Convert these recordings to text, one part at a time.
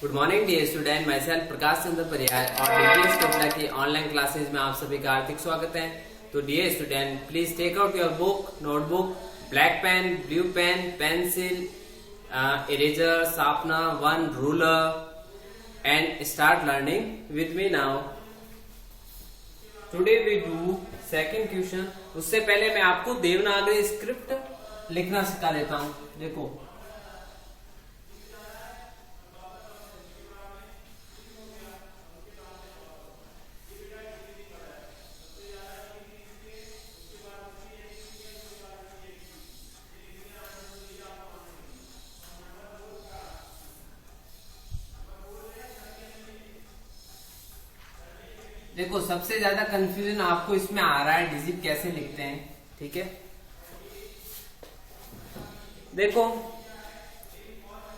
Good morning dear student, मैं self Prakash Chandra परिहार और DPS कपड़ा की ऑनलाइन क्लासेज में आप सभी का हार्दिक स्वागत है। तो dear student, please take out your book, notebook, black pen, blue pen, pencil, eraser, sharpener, one ruler and start learning with me now. Today we do second question. उससे पहले मैं आपको देवनागरी स्क्रिप्ट लिखना सिखा देता हूं। देखो, देखो सबसे ज्यादा कंफ्यूजन आपको इसमें आ रहा है डिजिट कैसे लिखते हैं। ठीक है, देखो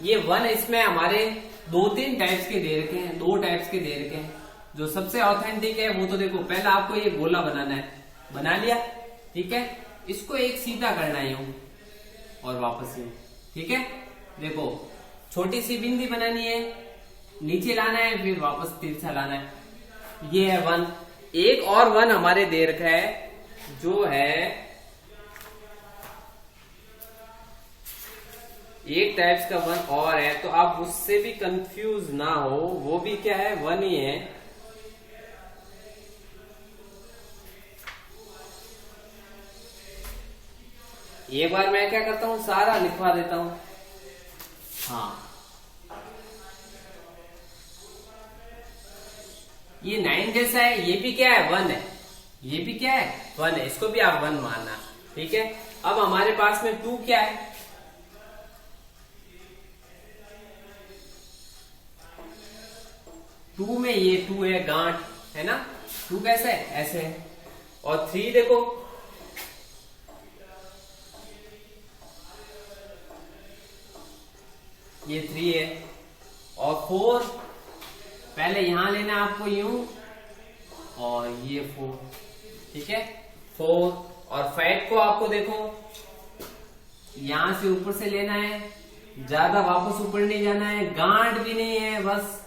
ये वन, इसमें हमारे दो तीन टाइप्स के दे रखे हैं, दो टाइप्स के दे रखे हैं। जो सबसे ऑथेंटिक है वो तो देखो, पहला आपको ये गोला बनाना है, बना लिया। ठीक है, इसको एक सीधा करना है यूं और वापस यूं। ठीक है, देखो छोटी सी बिंदी बनानी है, नीचे लाना है, फिर वापस तिरछा लाना है। ये है वन। एक और वन हमारे दे रखा है जो है एक टाइप्स का वन और है, तो आप उससे भी कंफ्यूज ना हो, वो भी क्या है, वन ही है। एक बार मैं क्या करता हूं, सारा लिखवा देता हूं। हाँ, ये 9 जैसा है, ये भी क्या है, वन है। ये भी क्या है, वन है, इसको भी आप वन मानना। ठीक है, अब हमारे पास में 2 क्या है, टू में ये 2 है, गांठ है ना। 2 कैसे है, ऐसे है। और 3 देखो, ये 3 है। और 4 पहले यहां लेना आपको यूं, और ये 4। ठीक है, 4 और 5 को आपको देखो यहां से ऊपर से लेना है, ज्यादा वापस ऊपर नहीं जाना है, गांठ भी नहीं है बस,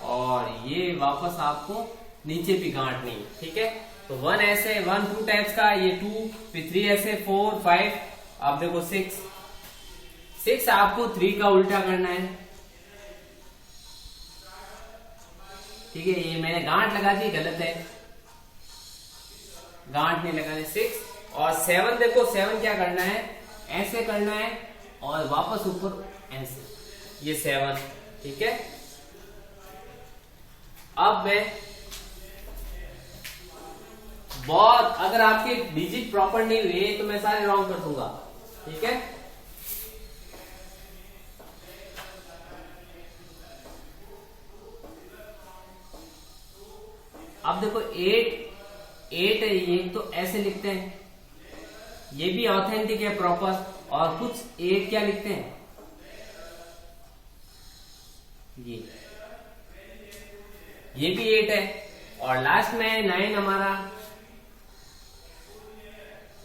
और ये वापस आपको नीचे भी गांठ नहीं। ठीक है, तो 1 ऐसे, 1 2 टाइप्स का, ये 2, फिर 3 ऐसे, 4 5। अब देखो 6 आपको 3 का उल्टा करना है। ठीक है, ये मैंने गांठ लगा दी, गलत है, गांठ नहीं लगाने। 6 और 7 देखो, 7 क्या करना है, ऐसे करना है और वापस ऊपर ऐसे, ये 7। ठीक है, अब मैं बहुत, अगर आपके डिजिट प्रॉपर नहीं हुए तो मैं सारे रॉन्ग कर दूंगा। ठीक है, अब देखो 8 है, ये तो ऐसे लिखते हैं, ये भी ऑथेंटिक है प्रॉपर। और कुछ 8 क्या लिखते हैं, ये भी 8 है। और लास्ट में 9 हमारा,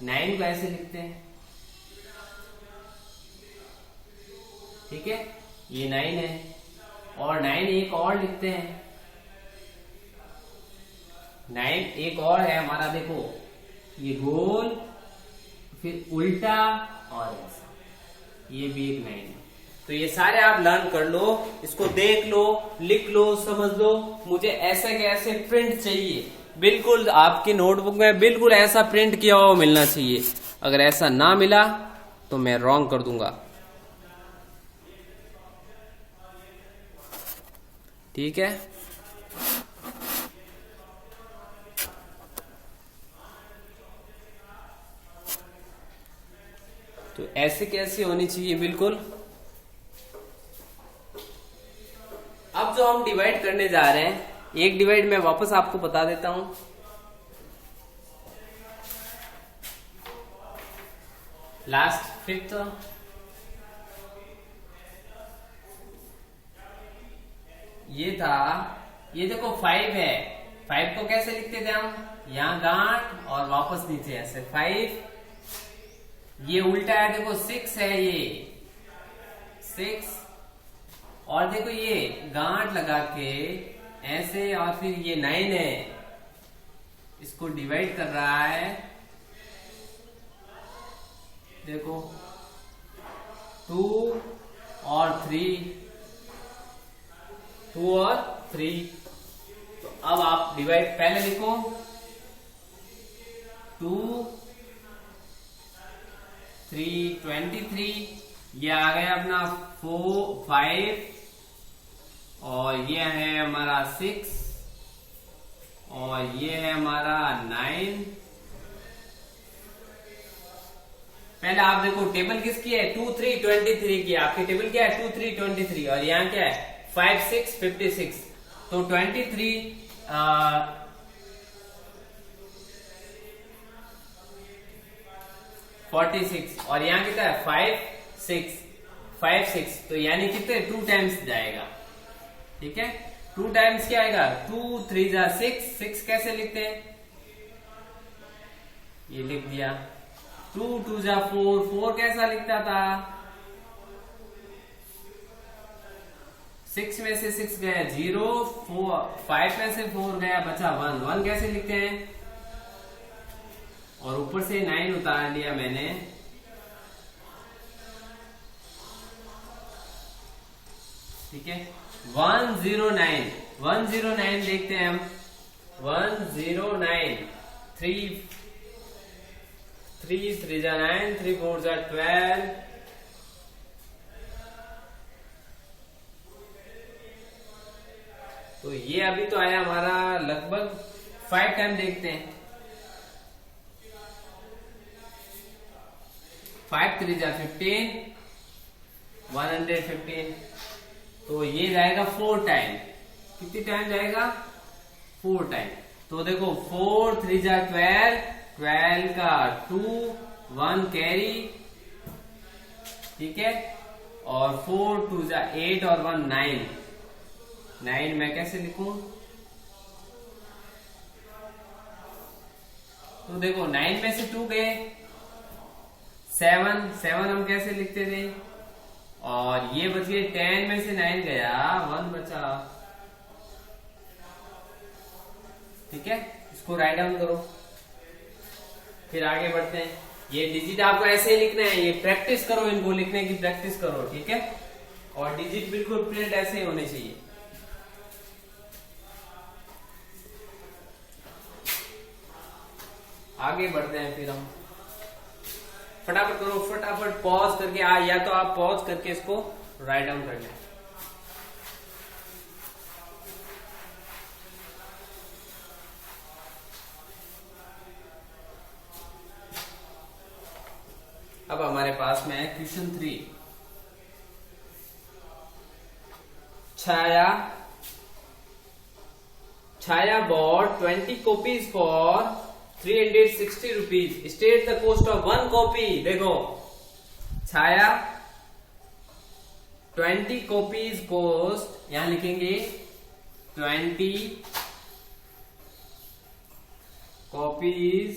9 को ऐसे लिखते हैं। ठीक है, ये 9 है। और 9 एक और लिखते हैं, 9 एक और है हमारा, देखो ये गोल, फिर उल्टा और ऐसा, ये भी एक 9 है। तो ये सारे आप लर्न कर लो, इसको देख लो, लिख लो, समझ लो। मुझे ऐसे के ऐसे प्रिंट चाहिए, बिल्कुल आपकी नोटबुक में बिल्कुल ऐसा प्रिंट किया हुआ मिलना चाहिए। अगर ऐसा ना मिला तो मैं रॉन्ग कर दूंगा। ठीक है, तो ऐसे कैसे होनी चाहिए बिल्कुल। अब जो हम डिवाइड करने जा रहे हैं, एक डिवाइड मैं वापस आपको बता देता हूं। लास्ट 5th, ये था, ये देखो 5 है। 5 को कैसे लिखते थे हम, यहां गांठ और वापस नीचे ऐसे 5। ये उल्टा है, देखो 6 है, ये 6 और देखो ये गांठ लगा के ऐसे, और फिर ये 9 है, इसको डिवाइड कर रहा है। देखो 2 और 3, 2 और 3। तो अब आप डिवाइड पहले लिखो 2 3 23, ये आ गया अपना 4 5, और ये है हमारा 6, और ये है हमारा 9। पहले आप देखो टेबल किसकी है, 2 3 23 की। आपकी टेबल क्या है, 2 3 23, और यहाँ क्या है 5 6 56। तो 23 46, और यहाँ कितना है 5 6, तो यानी कितने 2 टाइम्स जाएगा। ठीक है, 2 टाइम्स क्या आएगा, 2 3 जा 6 कैसे लिखते हैं, ये लिख दिया। 2 2 जा 4 कैसा लिखता था, 6 में से 6 गया 0, 5 में से 4 गया, बचा 1 कैसे लिखते हैं, और ऊपर से 9 उतार लिया मैंने। ठीक है, 109 देखते हैं हम। 109, 3 3 जा 9, 3 4 जा 12, तो ये अभी तो आया हमारा लगभग 5 टाइम। देखते हैं 5 3 जा 15, 115, तो ये जाएगा 4 टाइम। कितनी टाइम जाएगा, 4 टाइम। तो देखो 4 3 जा 12, 12 का 2, 1 कैरी। ठीक है, और 4 2 जा 8, और 1 9। 9 मैं कैसे लिखूं, तो देखो 9 में से 2 गए 7 हम कैसे लिखते थे, और ये बच गए 10 में से 9 गया 1 बचा। ठीक है, इसको राइट डाउन करो, फिर आगे बढ़ते हैं। ये डिजिट आपको ऐसे ही लिखना है, ये प्रैक्टिस करो, इनको लिखने की प्रैक्टिस करो। ठीक है, और डिजिट बिल्कुल प्रिंट ऐसे ही होने चाहिए। आगे बढ़ते हैं, फिर हम फटाफट करो, फटाफट पॉज करके या तो आप पॉज करके इसको राइट डाउन कर लें। अब हमारे पास में है question 3। Chhaya bought 20 copies for 360 rupees. State the cost of 1 copy. देखो छाया 20 copies cost, यहां लिखेंगे 20 copies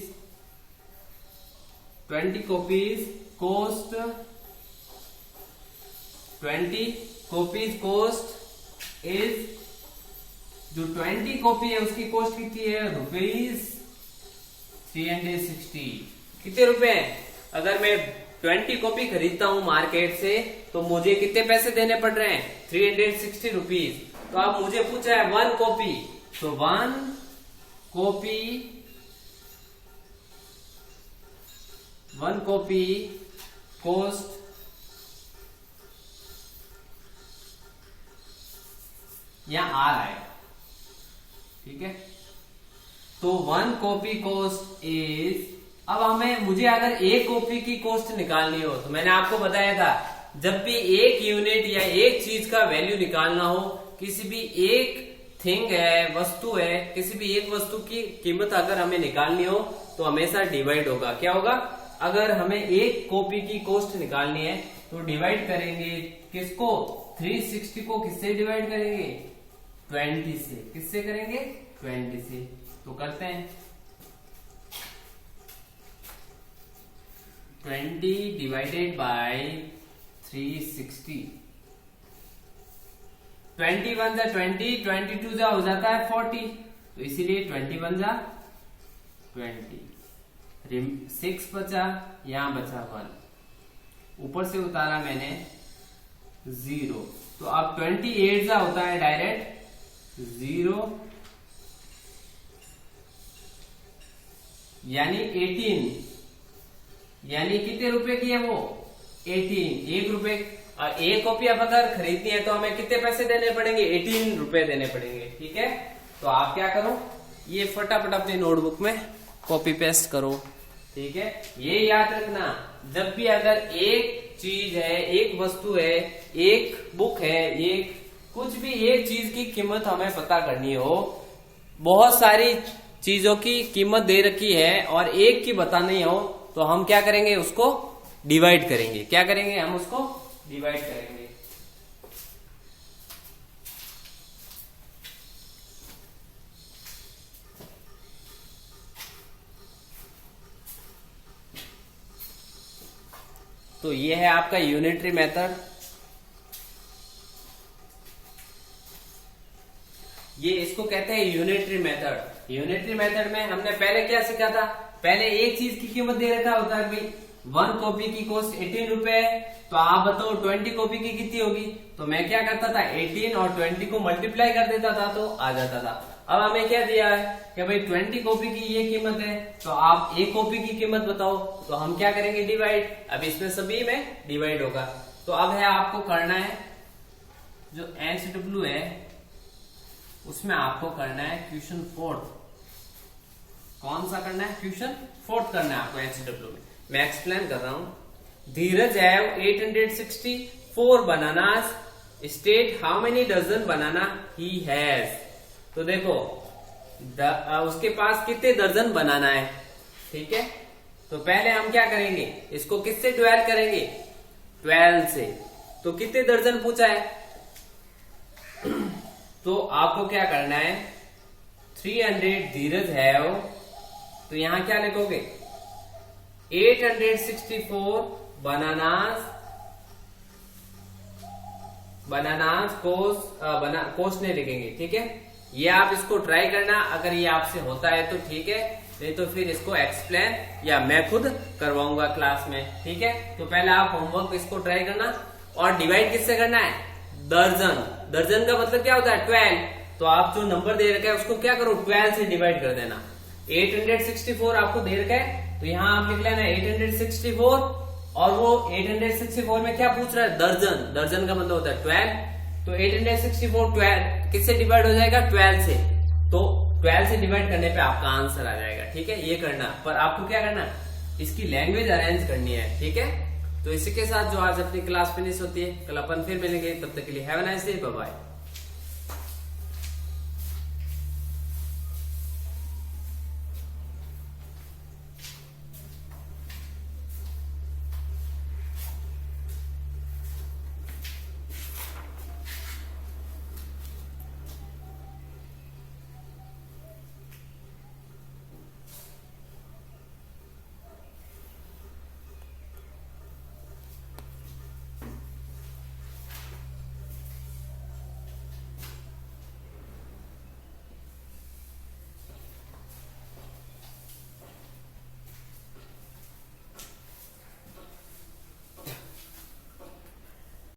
cost 20 copies cost is, जो 20 कॉपी है उसकी कॉस्ट कितनी है, ₹360। कितने रुपए, अगर मैं 20 कॉपी खरीदता हूं मार्केट से तो मुझे कितने पैसे देने पड़ रहे हैं, 360 रुपीज। तो अब मुझे पूछा है 1 कॉपी, तो 1 कॉपी कॉस्ट यहां आ रहा है। ठीक है, तो 1 कॉपी कॉस्ट इज, अब मुझे अगर एक कॉपी की कॉस्ट निकालनी हो, तो मैंने आपको बताया था जब भी एक यूनिट या एक चीज का वैल्यू निकालना हो, किसी भी एक थिंग है, वस्तु है, किसी भी एक वस्तु की कीमत अगर हमें निकालनी हो तो हमेशा डिवाइड होगा। क्या होगा, अगर हमें एक कॉपी की कॉस्ट निकालनी है तो डिवाइड करेंगे किसको, 360 को किससे डिवाइड करेंगे, 20 से। किससे करेंगे, 20 से। तो करते हैं 20 डिवाइडेड बाय 360, 21 जा 20, 22 जा हो जाता है 40, तो इसीलिए 21 जा 20, 6 बचा, यहां बचा 1, ऊपर से उतारा मैंने 0, तो अब 28 जा होता है डायरेक्ट 0, यानी 18, यानी कितने रुपए की है वो 18, 1 रुपए। और एक कॉपी अब अगर खरीदनी है तो हमें कितने पैसे देने पड़ेंगे, 18 रुपए देने पड़ेंगे, ठीक है। तो आप क्या करो, ये फटाफट अपनी नोटबुक में कॉपी पेस्ट करो, ठीक है। ये याद रखना, जब भी अगर एक चीज है, एक वस्तु है, एक बुक है, एक कुछ भी एक चीज की कीमत हमें पता करनी हो, बहुत सारी चीजों की कीमत दे रखी है और एक की बतानी हो, तो हम क्या करेंगे, उसको डिवाइड करेंगे। क्या करेंगे, हम उसको डिवाइड करेंगे। तो ये है आपका यूनिटरी मेथड। ये इसको कहते हैं यूनिटरी मेथड। यूनिटरी मेथड में हमने पहले क्या सीखा था, पहले एक चीज की कीमत दे रखा होता है भाई, 1 कॉपी की कॉस्ट 18 रुपए है, तो आप बताओ 20 कॉपी की कितनी होगी। तो मैं क्या करता था, 18 और 20 को मल्टीप्लाई कर देता था तो आ जाता था। अब हमें क्या दिया है कि भाई 20 कॉपी की ये कीमत है, तो आप एक कॉपी की कीमत बताओ, तो हम क्या करेंगे, डिवाइड। अब इसमें सभी में डिवाइड होगा। तो अब है आपको करना है, जो NCW है उसमें आपको करना है क्वेश्चन 4। कौन सा करना है, क्वेश्चन 4 करना है आपको NCW में। मैं एक्सप्लेन कर रहा हूं। Dheeraj have 864 bananas, state how many dozen banana he has. तो देखो उसके पास कितने दर्जन बनाना है, ठीक है। तो पहले हम क्या करेंगे, इसको किससे डिवाइड करेंगे, 12 से। तो कितने दर्जन पूछा है, तो आपको क्या करना है, 300 धीरज हैव, तो यहां क्या लिखोगे, 864 बनानास कोस नहीं लिखेंगे, ठीक है। ये आप इसको ट्राई करना, अगर ये आपसे होता है तो ठीक है, नहीं तो फिर इसको एक्सप्लेन या मैं खुद करवाऊंगा क्लास में, ठीक है। तो पहले आप होमवर्क इसको ट्राई करना। और डिवाइड किससे करना है, दर्जन। दर्जन का मतलब क्या होता है, 12। तो आप जो नंबर दे रखा है उसको क्या करो, 12 से डिवाइड कर देना। 864 आपको दे रखा है, तो यहां आप लिख लेना 864, और वो 864 में क्या पूछ रहा है, दर्जन। दर्जन का मतलब होता है 12। तो 864 12 किससे डिवाइड हो जाएगा, 12 से। तो 12 से डिवाइड करने पे आपका आंसर आ जाएगा, ठीक है। ये करना, पर आपको क्या करना, इसकी लैंग्वेज अरेंज करनी है, ठीक है। तो इसी के साथ जो आज अपनी क्लास फिनिश होती है, कल अपन फिर मिलेंगे, तब तक के लिए have a nice day, bye bye.